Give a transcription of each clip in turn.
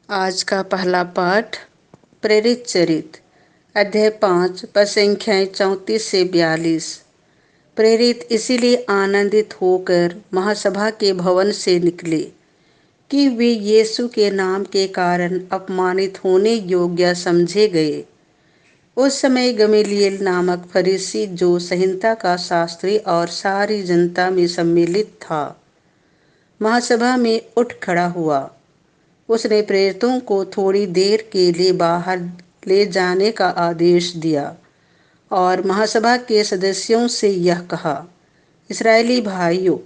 आज का पहला पाठ प्रेरित चरित अध्याय 5 पद संख्याएं 34 से 42। प्रेरित इसीलिए आनंदित होकर महासभा के भवन से निकले कि वे यीशु के नाम के कारण अपमानित होने योग्य समझे गए। उस समय गमलीएल नामक फरीसी जो संहिता का शास्त्री और सारी जनता में सम्मिलित था, महासभा में उठ खड़ा हुआ। उसने प्रेरितों को थोड़ी देर के लिए बाहर ले जाने का आदेश दिया और महासभा के सदस्यों से यह कहा, इस्राएली भाइयों,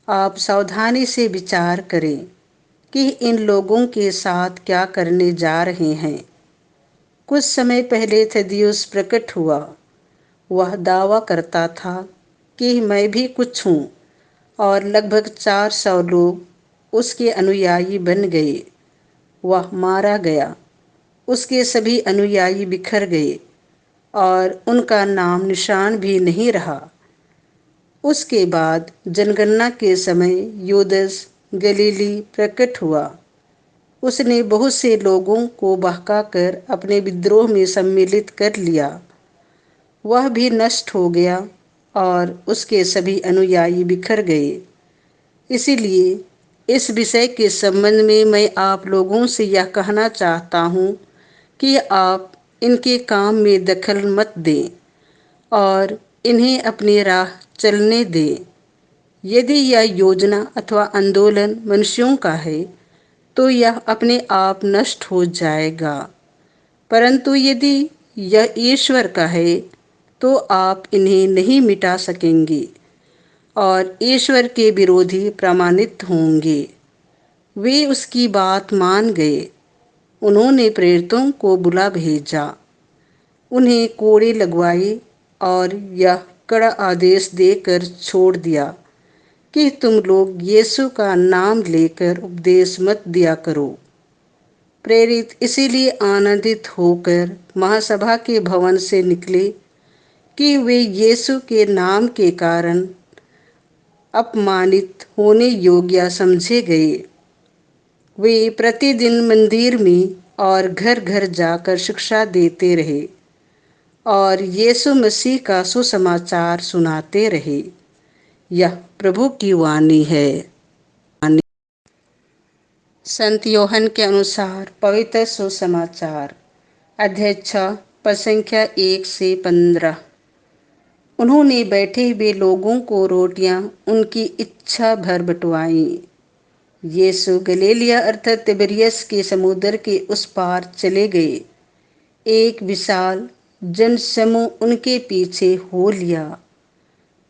आप सावधानी से विचार करें कि इन लोगों के साथ क्या करने जा रहे हैं। कुछ समय पहले थदियुस प्रकट हुआ। वह दावा करता था कि मैं भी कुछ हूँ और लगभग 400 लोग उसके अनुयायी बन गए। वह मारा गया, उसके सभी अनुयायी बिखर गए और उनका नाम निशान भी नहीं रहा। उसके बाद जनगणना के समय यूदस गलीली प्रकट हुआ। उसने बहुत से लोगों को बहकाकर अपने विद्रोह में सम्मिलित कर लिया। वह भी नष्ट हो गया और उसके सभी अनुयायी बिखर गए। इसीलिए इस विषय के संबंध में मैं आप लोगों से यह कहना चाहता हूँ कि आप इनके काम में दखल मत दें और इन्हें अपनी राह चलने दें। यदि यह योजना अथवा आंदोलन मनुष्यों का है तो यह अपने आप नष्ट हो जाएगा, परंतु यदि यह ईश्वर का है तो आप इन्हें नहीं मिटा सकेंगे और ईश्वर के विरोधी प्रमाणित होंगे। वे उसकी बात मान गए। उन्होंने प्रेरितों को बुला भेजा, उन्हें कोड़े लगवाए और यह कड़ा आदेश देकर छोड़ दिया कि तुम लोग यीशु का नाम लेकर उपदेश मत दिया करो। प्रेरित इसीलिए आनंदित होकर महासभा के भवन से निकले कि वे यीशु के नाम के कारण अपमानित होने योग्य समझे गए। वे प्रतिदिन मंदिर में और घर घर जाकर शिक्षा देते रहे और यीशु मसीह का सुसमाचार सुनाते रहे। यह प्रभु की वाणी है। संत योहन के अनुसार पवित्र सुसमाचार अध्याय 6 पद संख्या 1 से 15। उन्होंने बैठे हुए लोगों को रोटियां उनकी इच्छा भर बंटवाईं। यीशु गलीलिया अर्थात तिबरियस के समुद्र के उस पार चले गए। एक विशाल जनसमूह उनके पीछे हो लिया,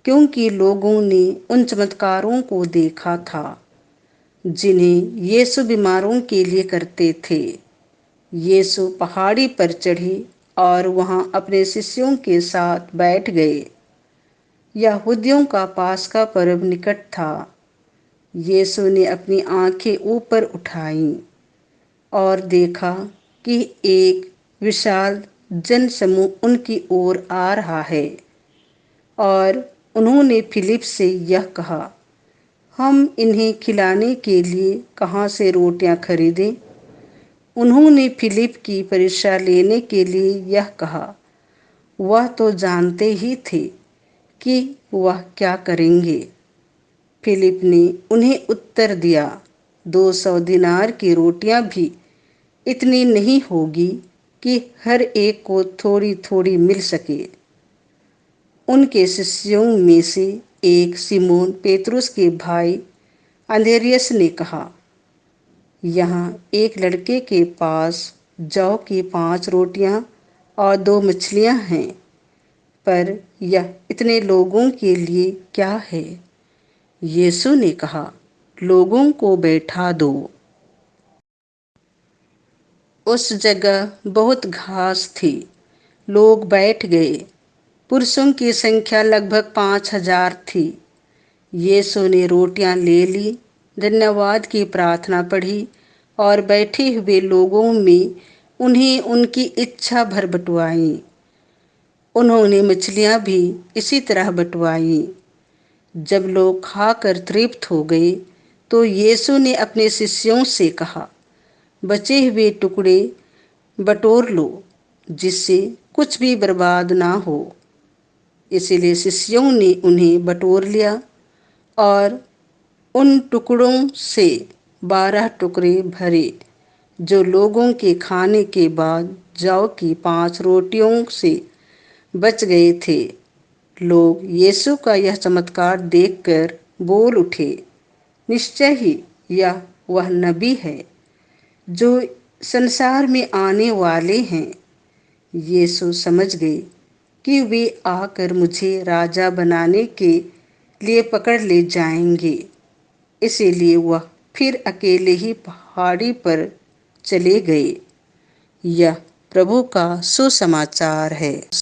क्योंकि लोगों ने उन चमत्कारों को देखा था जिन्हें यीशु बीमारों के लिए करते थे। यीशु पहाड़ी पर चढ़े और वहां अपने शिष्यों के साथ बैठ गए। यहूदियों का पास्का पर्व निकट था। यीशु ने अपनी आंखें ऊपर उठाईं और देखा कि एक विशाल जनसमूह उनकी ओर आ रहा है और उन्होंने फिलिप से यह कहा, हम इन्हें खिलाने के लिए कहाँ से रोटियां खरीदें। उन्होंने फिलिप की परीक्षा लेने के लिए यह कहा। वह तो जानते ही थे कि वह क्या करेंगे। फिलिप ने उन्हें उत्तर दिया, 200 दिनार की रोटियां भी इतनी नहीं होगी कि हर एक को थोड़ी थोड़ी मिल सके। उनके शिष्यों में से एक सिमोन पेतरुस के भाई अंद्रियास ने कहा, यहाँ एक लड़के के पास जौ की 5 रोटियां और 2 मछलियां हैं, पर यह इतने लोगों के लिए क्या है। यीशु ने कहा, लोगों को बैठा दो। उस जगह बहुत घास थी। लोग बैठ गए। पुरुषों की संख्या लगभग 5000 थी। यीशु ने रोटियां ले ली, धन्यवाद की प्रार्थना पढ़ी और बैठे हुए लोगों में उन्हें उनकी इच्छा भर बंटवाई। उन्होंने मछलियां भी इसी तरह बंटवाई। जब लोग खाकर तृप्त हो गए तो यीशु ने अपने शिष्यों से कहा, बचे हुए टुकड़े बटोर लो, जिससे कुछ भी बर्बाद ना हो। इसीलिए शिष्यों ने उन्हें बटोर लिया और उन टुकड़ों से 12 टुकड़े भरे, जो लोगों के खाने के बाद जौ की 5 रोटियों से बच गए थे। लोग यीशु का यह चमत्कार देखकर बोल उठे, निश्चय ही यह वह नबी है जो संसार में आने वाले हैं। यीशु समझ गए कि वे आकर मुझे राजा बनाने के लिए पकड़ ले जाएंगे। इसीलिए वह फिर अकेले ही पहाड़ी पर चले गए। यह प्रभु का सुसमाचार है।